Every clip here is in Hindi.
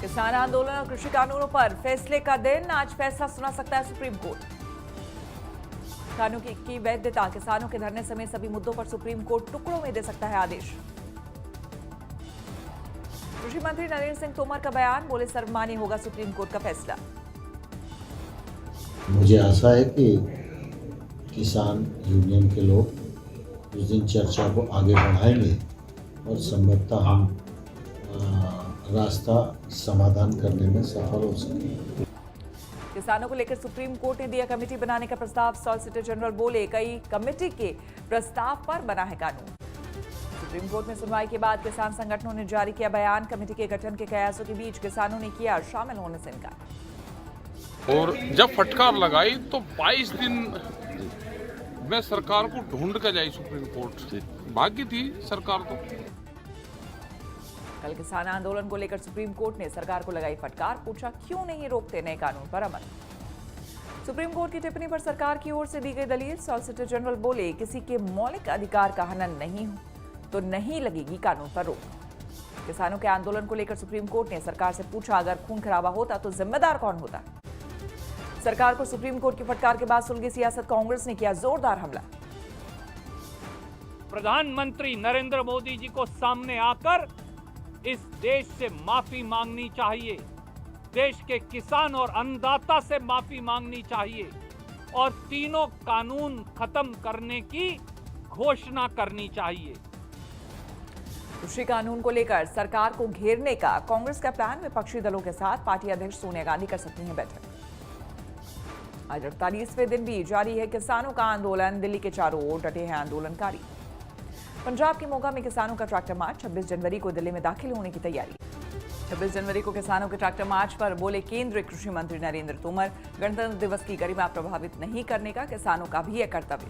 किसान आंदोलन और कृषि कानूनों पर फैसले का दिन, आज फैसला सुना सकता है सुप्रीम कोर्ट। कानून की वैधता, किसानों के धरने समेत सभी मुद्दों पर सुप्रीम कोर्ट टुकड़ों में दे सकता है आदेश। कृषि मंत्री नरेंद्र सिंह तोमर का बयान, बोले सर्वमान्य होगा सुप्रीम कोर्ट का फैसला। मुझे आशा है कि किसान यूनियन के लोग उस दिन चर्चा को आगे बढ़ाएंगे और संभवतः हम रास्ता समाधान करने में सफल हो सकेंगे। किसानों को लेकर सुप्रीम कोर्ट ने दिया कमेटी बनाने का प्रस्ताव, सॉलिसिटर जनरल बोले कई कमेटी के प्रस्ताव पर बना है कानून। सुप्रीम कोर्ट में सुनवाई के बाद किसान संगठनों ने जारी किया बयान, कमेटी के गठन के कयासों के बीच किसानों ने किया शामिल होने से इनकार। और जब फटकार लगाई तो 22 दिन में सरकार को ढूंढ कर जाई सुप्रीम कोर्ट, भाग्य थी सरकार को। कल किसान आंदोलन को लेकर सुप्रीम कोर्ट ने सरकार को लगाई फटकार, पूछा क्यों नहीं रोकते नए कानून पर अमल। सुप्रीम कोर्ट की टिप्पणी पर सरकार की ओर से दी गई दलील, सॉलिसिटर जनरल बोले किसी के मौलिक अधिकार का हनन नहीं हो तो नहीं लगेगी कानून पर रोक। किसानों के आंदोलन को लेकर सुप्रीम कोर्ट ने सरकार से पूछा अगर खून खराबा होता तो जिम्मेदार कौन होता। सरकार को सुप्रीम कोर्ट की फटकार के बाद सुलगी सियासत, कांग्रेस ने किया जोरदार हमला। प्रधानमंत्री नरेंद्र मोदी जी को सामने आकर इस देश से माफी मांगनी चाहिए, देश के किसान और अन्नदाता से माफी मांगनी चाहिए और तीनों कानून खत्म करने की घोषणा करनी चाहिए। कृषि कानून को लेकर सरकार को घेरने का कांग्रेस का प्लान, विपक्षी दलों के साथ पार्टी अध्यक्ष सोनिया गांधी कर सकती हैं बैठक। आज 48वें दिन भी जारी है किसानों का आंदोलन, दिल्ली के चारों ओर डटे हैं आंदोलनकारी। पंजाब के मोगा में किसानों का ट्रैक्टर मार्च, 26 जनवरी को दिल्ली में दाखिल होने की तैयारी। 26 जनवरी को किसानों के ट्रैक्टर मार्च पर बोले केंद्रीय कृषि मंत्री नरेंद्र तोमर, गणतंत्र दिवस की गरिमा प्रभावित नहीं करने का किसानों का भी है कर्तव्य।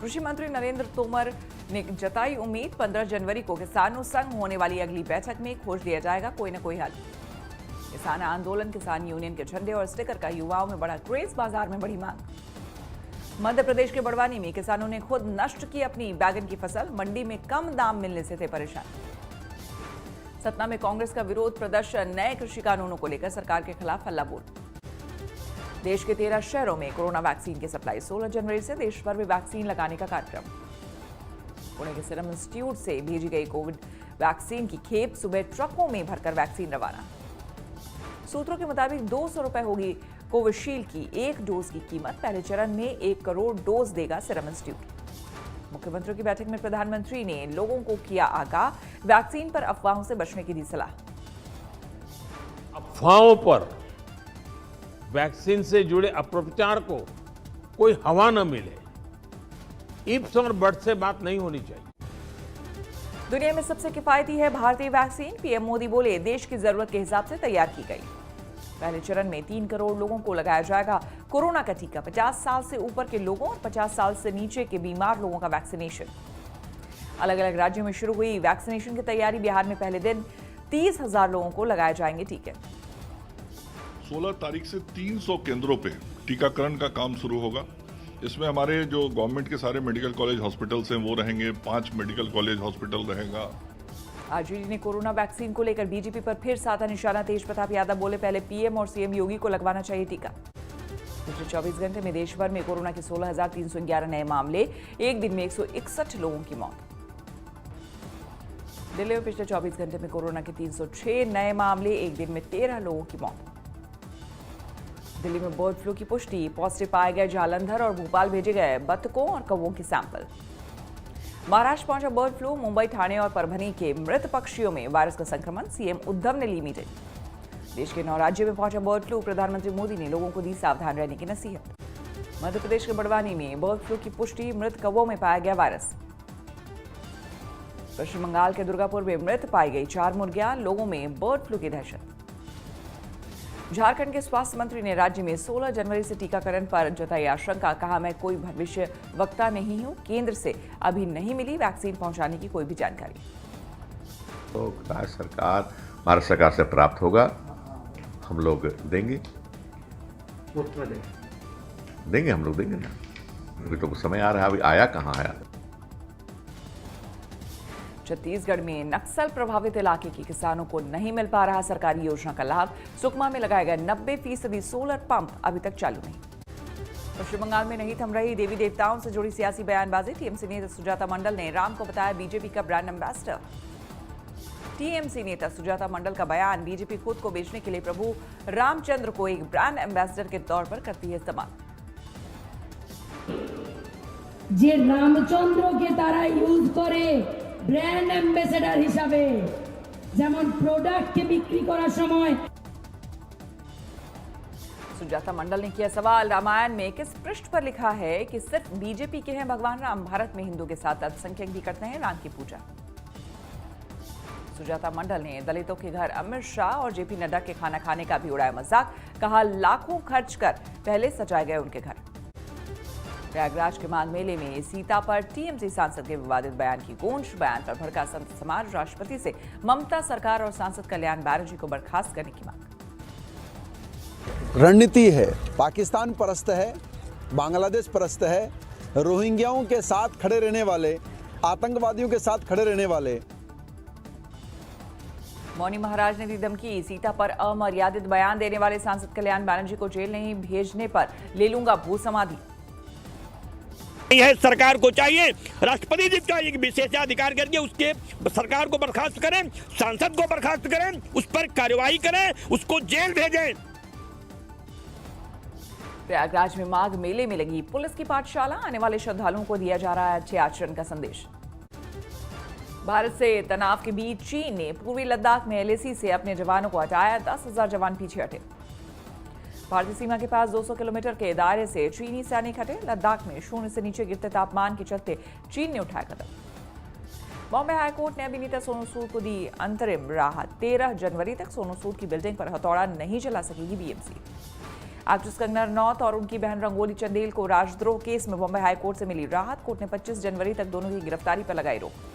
कृषि मंत्री नरेंद्र तोमर ने जताई उम्मीद, 15 जनवरी को किसानों संग होने वाली अगली बैठक में खोज दिया जाएगा कोई न कोई हल। किसान आंदोलन, किसान यूनियन के झंडे और स्टिकर का युवाओं में बड़ा क्रेज, बाजार में बड़ी मांग। मध्य प्रदेश के बड़वानी में किसानों ने खुद नष्ट की अपनी बैगन की फसल, मंडी में कम दाम मिलने से थे परेशान। सतना में कांग्रेस का विरोध प्रदर्शन, नए कृषि कानूनों को लेकर सरकार के खिलाफ हल्ला बोल। देश के 13 शहरों में कोरोना वैक्सीन की सप्लाई, 16 जनवरी से देश भर में वैक्सीन लगाने का कार्यक्रम। पुणे के सीरम इंस्टीट्यूट से भेजी गई कोविड वैक्सीन की खेप, सुबह ट्रकों में भरकर वैक्सीन रवाना। सूत्रों के मुताबिक 200 रुपए होगी कोविशील्ड की एक डोज की कीमत, पहले चरण में 1 करोड़ डोज देगा सीरम इंस्टीट्यूट। मुख्यमंत्रियों की बैठक में प्रधानमंत्री ने लोगों को किया आगाह, वैक्सीन पर अफवाहों से बचने की दी सलाह। अफवाहों पर, वैक्सीन से जुड़े अपप्रचार को कोई हवा न मिले, इफ्स और बट्स से बात नहीं होनी चाहिए। दुनिया में सबसे किफायती है भारतीय वैक्सीन, पीएम मोदी बोले देश की जरूरत के हिसाब से तैयार की गई। पहले चरण में 3 करोड़ लोगों को लगाया जाएगा कोरोना का टीका, 50 साल से ऊपर के लोगों और 50 साल से नीचे के बीमार लोगों का वैक्सीनेशन। अलग अलग राज्यों में शुरू हुई वैक्सीनेशन की तैयारी, बिहार में पहले दिन 30,000 लोगों को लगाए जाएंगे टीके। 16 तारीख से 300 केंद्रों पे टीकाकरण का काम शुरू होगा। इसमें हमारे जो गवर्नमेंट के सारे मेडिकल कॉलेज हॉस्पिटल्स हैं वो रहेंगे, 5 मेडिकल कॉलेज हॉस्पिटल रहेगा। आरजेडी ने कोरोना वैक्सीन को लेकर बीजेपी पर फिर साधा निशाना, तेज प्रताप यादव बोले पहले पीएम और सीएम योगी को लगवाना चाहिए टीका। पिछले 24 घंटे में देश भर में कोरोना के 16,311 नए मामले, एक दिन में 161 लोगों की मौत। दिल्ली में पिछले 24 घंटे में कोरोना के 306 नए मामले, एक दिन में 13 लोगों की मौत। दिल्ली में बर्ड फ्लू की पुष्टि, पॉजिटिव पाए गए जालंधर और भोपाल भेजे गए बतखों और कौवों के सैंपल। महाराष्ट्र पहुंचा बर्ड फ्लू, मुंबई, ठाणे और परभनी के मृत पक्षियों में वायरस का संक्रमण, सीएम उद्धव ने ली मीटिंग। देश के 9 राज्यों में पहुंचा बर्ड फ्लू, प्रधानमंत्री मोदी ने लोगों को दी सावधान रहने की नसीहत। मध्य प्रदेश के बड़वानी में बर्ड फ्लू की पुष्टि, मृत कौवों में पाया गया वायरस। पश्चिम बंगाल के दुर्गापुर में मृत पाई गई 4 मुर्गियां, लोगों में बर्ड फ्लू की दहशत। झारखंड के स्वास्थ्य मंत्री ने राज्य में 16 जनवरी से टीकाकरण पर जताई आशंका, कहा मैं कोई भविष्य वक्ता नहीं हूं, केंद्र से अभी नहीं मिली वैक्सीन पहुंचाने की कोई भी जानकारी। तो राज्य सरकार, भारत सरकार से प्राप्त होगा, हम लोग देंगे, हम लोग देंगे ना। अभी तो समय आ रहा है, अभी आया कहाँ है। छत्तीसगढ़ में नक्सल प्रभावित इलाके के किसानों को नहीं मिल पा रहा सरकारी योजना का लाभ। सुकमा में लगाए गए 90% सोलर पंप अभी तक चालू नहीं। पश्चिम बंगाल में नहीं थम रही देवी देवताओं से जुड़ी सियासी बयानबाजी। टीएमसी नेता सुजाता मंडल ने राम को बताया बीजेपी का ब्रांड एम्बेसडर। टीएमसी नेता सुजाता मंडल का बयान, बीजेपी खुद को बेचने के लिए प्रभु रामचंद्र को एक ब्रांड एम्बेसडर के तौर पर करती है इस्तेमाल। যে রামচন্দ্রকে তারা ইউজ করে ব্র্যান্ড অ্যাম্বাসেডর হিসাবে, যেমন প্রোডাক্টকে বিক্রি করার সময়। सुजाता मंडल ने किया सवाल, रामायण में किस पृष्ठ पर लिखा है कि सिर्फ बीजेपी के हैं भगवान राम? भारत में हिंदू के साथ अल्पसंख्यक भी करते हैं राम की पूजा। सुजाता मंडल ने दलितों के घर अमित शाह और जेपी नड्डा के खाना खाने का भी उड़ाया मजाक। कहा लाखों खर्च कर पहले सजाए गए उनके घर। प्रयागराज के माघ मेले में सीता पर टीएमसी सांसद के विवादित बयान की गूंज। बयान पर भड़का संत समाज। राष्ट्रपति से ममता सरकार और सांसद कल्याण बैनर्जी को बर्खास्त करने की मांग। रणनीति है, पाकिस्तान परस्त है, बांग्लादेश परस्त है, रोहिंग्याओं के साथ खड़े रहने वाले, आतंकवादियों के साथ खड़े रहने वाले। मौनी महाराज ने दी धमकी, सीता पर अमर्यादित बयान देने वाले सांसद कल्याण बैनर्जी को जेल नहीं भेजने पर ले लूंगा भू समाधि। यह सरकार को चाहिए, राष्ट्रपति जी चाहिए कि विशेषाधिकार करके उसके सरकार को बर्खास्त करें, सांसद को बर्खास्त करें, उस पर कार्रवाई करें, उसको जेल भेजें। प्रयागराज में माघ मेले में लगी पुलिस की पाठशाला। आने वाले श्रद्धालुओं को दिया जा रहा है अच्छे आचरण का संदेश। भारत से तनाव के बीच चीन ने पूर्वी लद्दाख में एलएसी से अपने जवानों को हटाया। 10,000 जवान पीछे हटे। भारतीय सीमा के पास 200 किलोमीटर के दायरे से चीनी सैनिक हटे। लद्दाख में शून्य से नीचे गिरते तापमान के चलते चीन ने उठाया कदम। बॉम्बे हाईकोर्ट ने अभिनेता सोनू सूद को दी अंतरिम राहत। 13 जनवरी तक सोनू सूद की बिल्डिंग पर हथौड़ा नहीं चला सकेगी बीएमसी। एक्ट्रेस कंगना रनौत और उनकी बहन रंगोली चंदेल को राजद्रोह केस में बॉम्बे हाईकोर्ट से मिली राहत। कोर्ट ने 25 जनवरी तक दोनों की गिरफ्तारी पर लगाई रोक।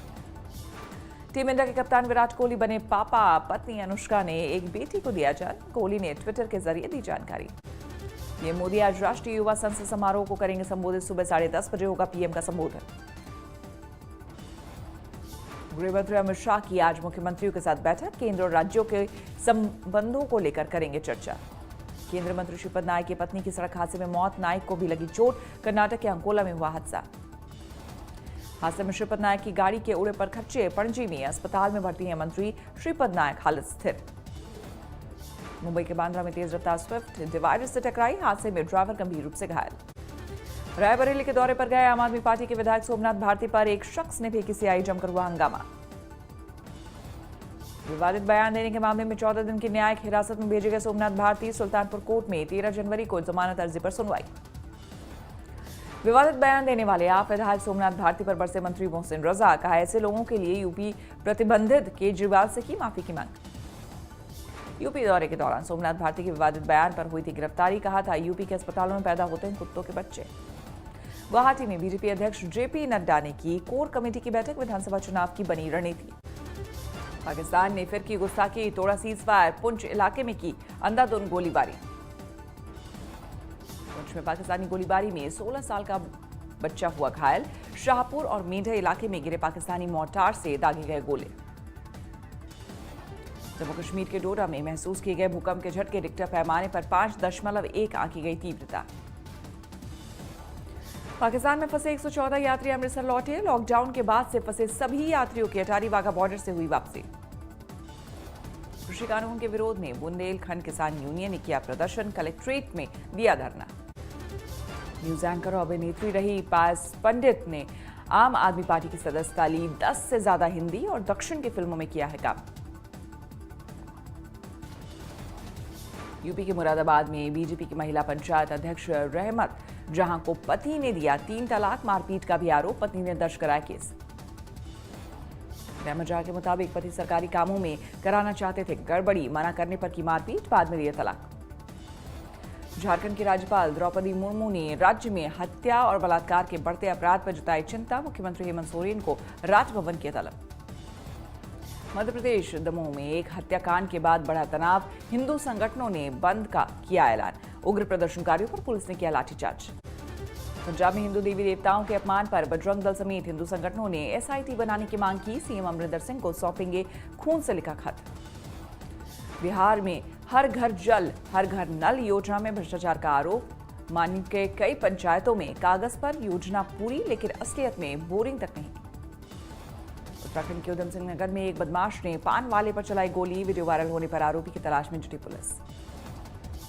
टीम इंडिया के कप्तान विराट कोहली बने पापा। पत्नी अनुष्का ने एक बेटी को दिया जन्म। कोहली ने ट्विटर के जरिए दी जानकारी। पीएम मोदी आज राष्ट्रीय युवा संसद समारोह को करेंगे संबोधित। सुबह 10:30 बजे होगा पीएम का संबोधन। गृहमंत्री अमित शाह की आज मुख्यमंत्रियों के साथ बैठक। केंद्र और राज्यों के संबंधों को लेकर करेंगे चर्चा। केंद्रीय मंत्री श्रीपद नायक की पत्नी की सड़क हादसे में मौत। नायक को भी लगी चोट। कर्नाटक के अंकोला में हुआ हादसा। हादसे में श्रीपद नायक की गाड़ी के उड़े पर खच्चे। पणजी में अस्पताल में भर्ती हैं मंत्री श्रीपद नायक, हालत स्थिर। मुंबई के बांद्रा में तेज रफ्तार स्विफ्ट डिवाइडर से टकराई। हादसे में ड्राइवर गंभीर रूप से घायल। रायबरेली के दौरे पर गए आम आदमी पार्टी के विधायक सोमनाथ भारती पर एक शख्स ने फेंकी सियाही। जमकर हुआ हंगामा। विवादित बयान देने के मामले में 14 दिन की न्यायिक हिरासत में भेजे गए सोमनाथ भारती। सुल्तानपुर कोर्ट में 13 जनवरी को जमानत अर्जी पर सुनवाई। विवादित बयान देने वाले आप विधायक सोमनाथ भारती पर बरसे मंत्री मोहसिन रजा। कहा ऐसे लोगों के लिए यूपी प्रतिबंधित। केजरीवाल से की माफी की मांग। यूपी दौरे के दौरान सोमनाथ भारती के विवादित बयान पर हुई थी गिरफ्तारी। कहा था यूपी के अस्पतालों में पैदा होते हैं कुत्तों के बच्चे। गुवाहाटी में बीजेपी अध्यक्ष जेपी नड्डा ने की कोर कमेटी की बैठक। विधानसभा चुनाव की बनी रणनीति। पाकिस्तान ने फिर की गुस्ताखी। तोड़ा सीज फायर। पुंछ इलाके में की अंधाधुंध गोलीबारी। पुंछ में पाकिस्तानी गोलीबारी में 16 साल का बच्चा हुआ घायल। शाहपुर और मेढे इलाके में गिरे पाकिस्तानी मोर्टार से दागे गए गोले। जम्मू कश्मीर के डोडा में महसूस किए गए भूकंप के झटके। रिक्टर पैमाने पर 5.1 आंकी गई तीव्रता। पाकिस्तान में फंसे 114 यात्री अमृतसर लौटे। लॉकडाउन के बाद से फंसे सभी यात्रियों की अटारी वाघा बॉर्डर से हुई वापसी। कृषि कानून के विरोध में बुंदेलखंड किसान यूनियन ने किया प्रदर्शन। कलेक्ट्रेट में दिया धरना। न्यूज एंकर और अभिनेत्री रही पायस पंडित ने आम आदमी पार्टी की सदस्यता ली। 10 से ज्यादा हिंदी और दक्षिण की फिल्मों में किया है काम। यूपी के मुरादाबाद में बीजेपी की महिला पंचायत अध्यक्ष रहमत जहां को पति ने दिया 3 तलाक। मारपीट का भी आरोप। पत्नी ने दर्ज कराया केस। रहमत जहां के मुताबिक पति सरकारी कामों में कराना चाहते थे गड़बड़ी। मना करने पर की मारपीट। बाद में दिया तलाक। झारखंड की राज्यपाल द्रौपदी मुर्मू ने राज्य में हत्या और बलात्कार के बढ़ते अपराध पर जताई चिंता। मुख्यमंत्री हेमंत सोरेन को राजभवन की तलब। मध्य प्रदेश दमोह में एक हत्याकांड के बाद बढ़ा तनाव। हिंदू संगठनों ने बंद का किया ऐलान। उग्र प्रदर्शनकारियों पर पुलिस ने किया लाठीचार्ज। पंजाब में हिंदू देवी देवताओं के अपमान पर बजरंग दल समेत हिंदू संगठनों ने एसआईटी बनाने की मांग की। सीएम अमरिंदर सिंह को सौंपेंगे खून से लिखा खत। बिहार में हर घर जल हर घर नल योजना में भ्रष्टाचार का आरोप। मानी के कई पंचायतों में कागज पर योजना पूरी, लेकिन असलियत में बोरिंग तक नहीं। उत्तराखंड के उधम सिंह नगर में एक बदमाश ने पान वाले पर चलाई गोली। वीडियो वायरल होने पर आरोपी की तलाश में जुटी पुलिस।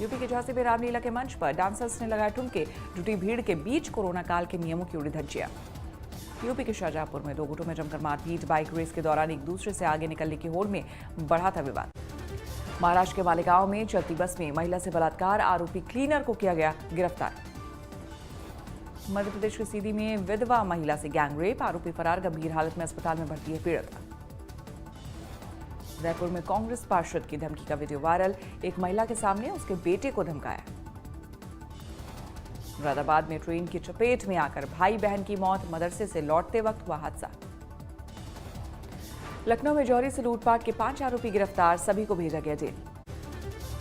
यूपी के झांसी में रामलीला के मंच पर डांसर्स ने लगाए ठुमके। जुटी भीड़ के बीच कोरोना काल के नियमों की उड़ी धज्जियां। यूपी के शाहजहांपुर में दो गुटों में जमकर मारपीट। बाइक रेस के दौरान एक दूसरे से आगे निकलने की होड़ में बढ़ा था विवाद। महाराष्ट्र के मालेगांव में चलती बस में महिला से बलात्कार। आरोपी क्लीनर को किया गया गिरफ्तार। मध्य प्रदेश के सीधी में विधवा महिला से गैंग रेप। आरोपी फरार, गंभीर हालत में अस्पताल में भर्ती है पीड़िता। जयपुर में कांग्रेस पार्षद की धमकी का वीडियो वायरल। एक महिला के सामने उसके बेटे को धमकाया। मुरादाबाद में ट्रेन की चपेट में आकर भाई बहन की मौत। मदरसे से लौटते वक्त हुआ हादसा। लखनऊ में जौहरी से लूटपाट के 5 आरोपी गिरफ्तार। सभी को भेजा गया जेल।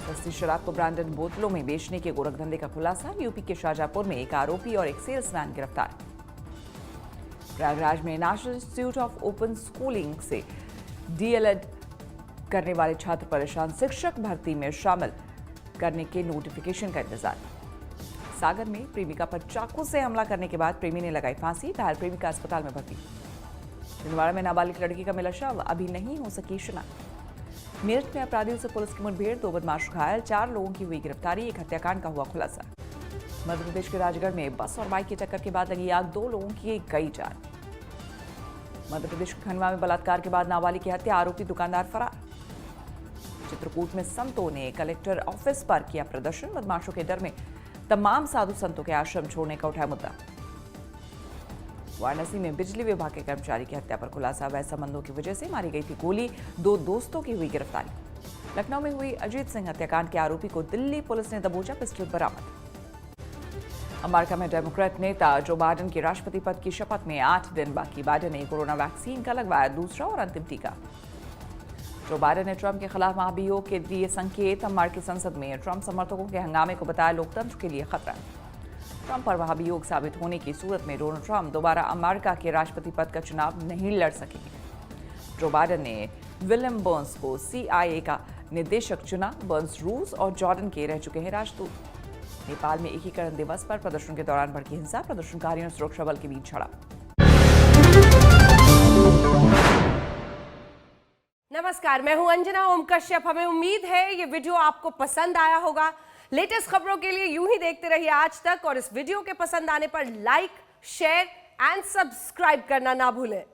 सस्ती शराब को ब्रांडेड बोतलों में बेचने के गोरखधंधे का खुलासा। यूपी के शाहजहांपुर में एक आरोपी और एक सेल्समैन गिरफ्तार। प्रयागराज में national institute of open schooling से डीएलएड करने वाले छात्र परेशान। शिक्षक भर्ती में शामिल करने के नोटिफिकेशन का इंतजार। सागर में प्रेमिका पर चाकू से हमला करने के बाद प्रेमी ने लगाई फांसी। घायल प्रेमिका अस्पताल में भर्ती। छिंदवाड़ा में नाबालिग लड़की का मिला शव। अभी नहीं हो सकी शिनाख्त। मेरठ में अपराधियों से पुलिस की मुठभेड़। 2 बदमाश घायल। 4 लोगों की हुई गिरफ्तारी। एक हत्याकांड का हुआ खुलासा। मध्य प्रदेश के राजगढ़ में बस और बाइक की टक्कर के बाद लगी आग। 2 लोगों की गई जान। मध्य प्रदेश के खंडवा में बलात्कार के बाद नाबालिग की हत्या। आरोपी दुकानदार फरार। चित्रकूट में संतों ने कलेक्टर ऑफिस पर किया प्रदर्शन। बदमाशों के डर में तमाम साधु संतों के आश्रम छोड़ने का उठाया मुद्दा। वाराणसी में बिजली विभाग के कर्मचारी की हत्या पर खुलासा। अवैध संबंधों की वजह से मारी गई थी गोली। 2 दोस्तों की हुई गिरफ्तारी। लखनऊ में हुई अजीत सिंह हत्याकांड के आरोपी को दिल्ली पुलिस ने दबोचा। पिस्टल बरामद। अमेरिका में डेमोक्रेट नेता जो बाइडेन के राष्ट्रपति पद की शपथ में 8 दिन बाकी। बाइडेन ने कोरोना वैक्सीन का लगवाया दूसरा और अंतिम टीका। जो बाइडेन ने ट्रंप के खिलाफ महाभियोग के दिए संकेत। अमेरिकी संसद में ट्रंप समर्थकों के हंगामे को बताया लोकतंत्र के लिए खतरा। ट्रंप पर महाभियोग साबित होने की सूरत में डोनाल्ड ट्रंप दोबारा अमेरिका के राष्ट्रपति पद का चुनाव नहीं लड़ सकेंगे। जो बाइडेन ने विलियम बर्न्स को CIA का निदेशक चुना। बर्न्स रूस और जॉर्डन के रह चुके हैं राजदूत। नेपाल में एकीकरण दिवस पर प्रदर्शन के दौरान भड़की हिंसा। प्रदर्शनकारियों और सुरक्षा बल के बीच झड़प। नमस्कार, मैं हूं अंजना ओम कश्यप। हमें उम्मीद है ये वीडियो आपको पसंद आया होगा। लेटेस्ट खबरों के लिए यूं ही देखते रहिए आज तक और इस वीडियो के पसंद आने पर लाइक, शेयर एंड सब्सक्राइब करना ना भूलें।